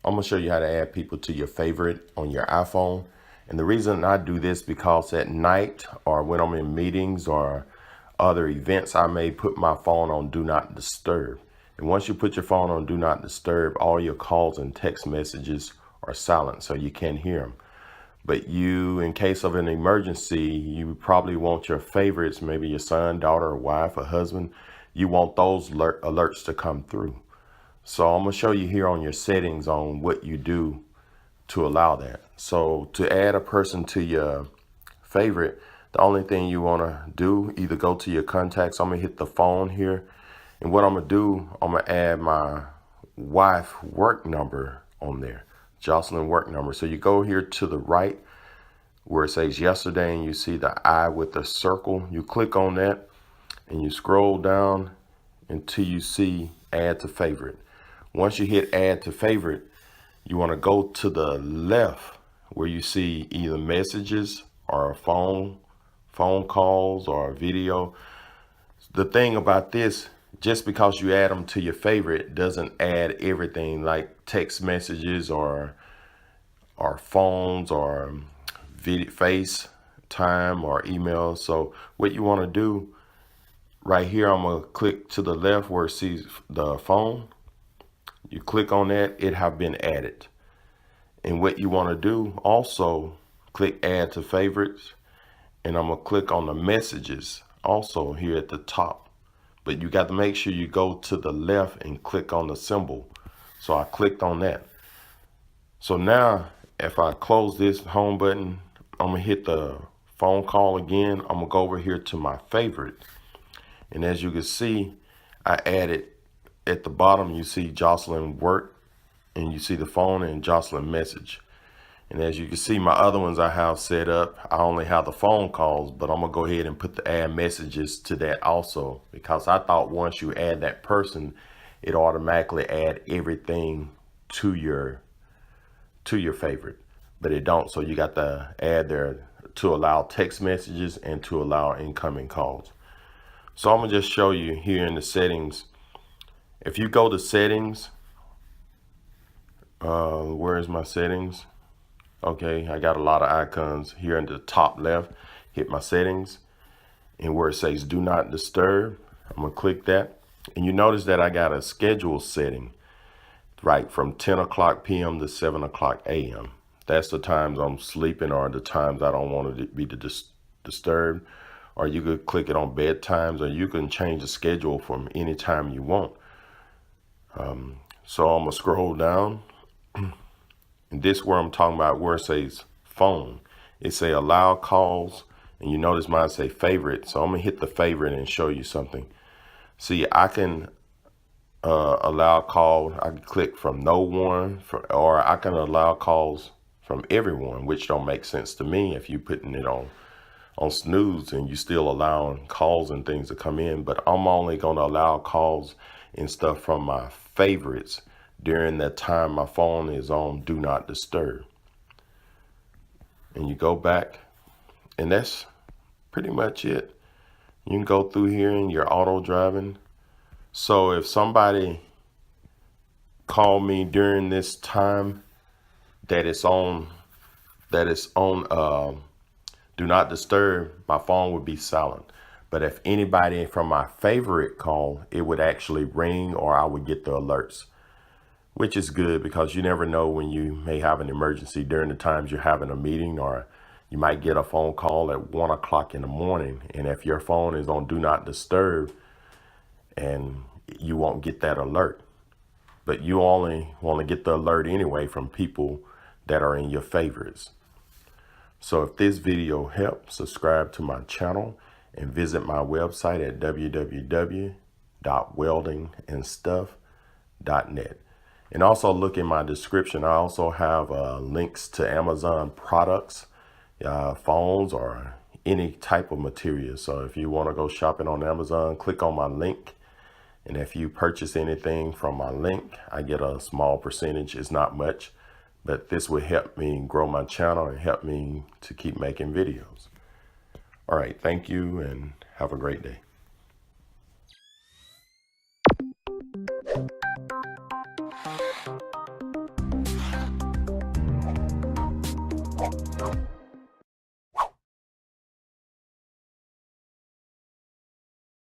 I'm gonna show you how to add people to your favorite on your iPhone. And the reason I do this because at night or when I'm in meetings or other events, I may put my phone on do not disturb. And once you put your phone on do not disturb, all your calls and text messages are silent, so you can't hear them. But you, in case of an emergency, you probably want your favorites, maybe your son, daughter, or wife, or husband. You want those alerts to come through. So I'm gonna show you here on your settings on what you do to allow that. So to add a person to your favorite, the only thing you wanna do, either go to your contacts. I'm gonna hit the phone here. And what I'm gonna do, I'm gonna add my wife work number on there, Jocelyn work number. So you go here to the right where it says yesterday and you see the I with the circle. You click on that and you scroll down until you see add to favorite. Once you hit add to favorite, you want to go to the left where you see either messages or phone calls or video. The thing about this, just because you add them to your favorite doesn't add everything like text messages or phones or video, FaceTime or email. So what you want to do right here, I'm going to click to the left where it sees the phone. You click on that, it have been added. And what you want to do also, click add to favorites. And I'm going to click on the messages also here at the top. But you got to make sure you go to the left and click on the symbol. So I clicked on that. So now if I close this home button, I'm going to hit the phone call again. I'm going to go over here to my favorite. And as you can see, I added at the bottom, you see Jocelyn work and you see the phone and Jocelyn message. And as you can see, my other ones I have set up, I only have the phone calls, but I'm gonna go ahead and put the add messages to that also, because I thought once you add that person, it automatically add everything to your favorite, but it don't. So you got to add there to allow text messages and to allow incoming calls. So I'm gonna just show you here in the settings. If you go to settings, where is my settings? Okay, I got a lot of icons here in the top left. Hit my settings, and where it says do not disturb, I'm gonna click that. And you notice that I got a schedule setting, right, from 10 o'clock p.m. to 7 o'clock a.m. That's the times I'm sleeping or the times I don't want to be disturbed. Or you could click it on bedtimes, or you can change the schedule from any time you want. So I'm gonna scroll down, and this where I'm talking about where it says phone. It say allow calls, and you notice mine say favorite. So I'm gonna hit the favorite and show you something. See, I can allow calls. I can click from no one, or I can allow calls from everyone, which don't make sense to me if you putting it on snooze and you still allowing calls and things to come in. But I'm only going to allow calls and stuff from my favorites during that time my phone is on do not disturb. And you go back, and that's pretty much it. You can go through here in your auto driving. So if somebody call me during this time that it's on do not disturb, my phone would be silent. But if anybody from my favorite call, it would actually ring, or I would get the alerts, which is good because you never know when you may have an emergency during the times you're having a meeting, or you might get a phone call at 1 o'clock in the morning. And if your phone is on do not disturb, and you won't get that alert, but you only want to get the alert anyway from people that are in your favorites. So if this video helped, subscribe to my channel and visit my website at www.weldingandstuff.net. And also look in my description. I also have links to Amazon products, phones, or any type of material. So if you want to go shopping on Amazon, click on my link. And if you purchase anything from my link, I get a small percentage. It's not much, but this will help me grow my channel and help me to keep making videos. All right, thank you and have a great day.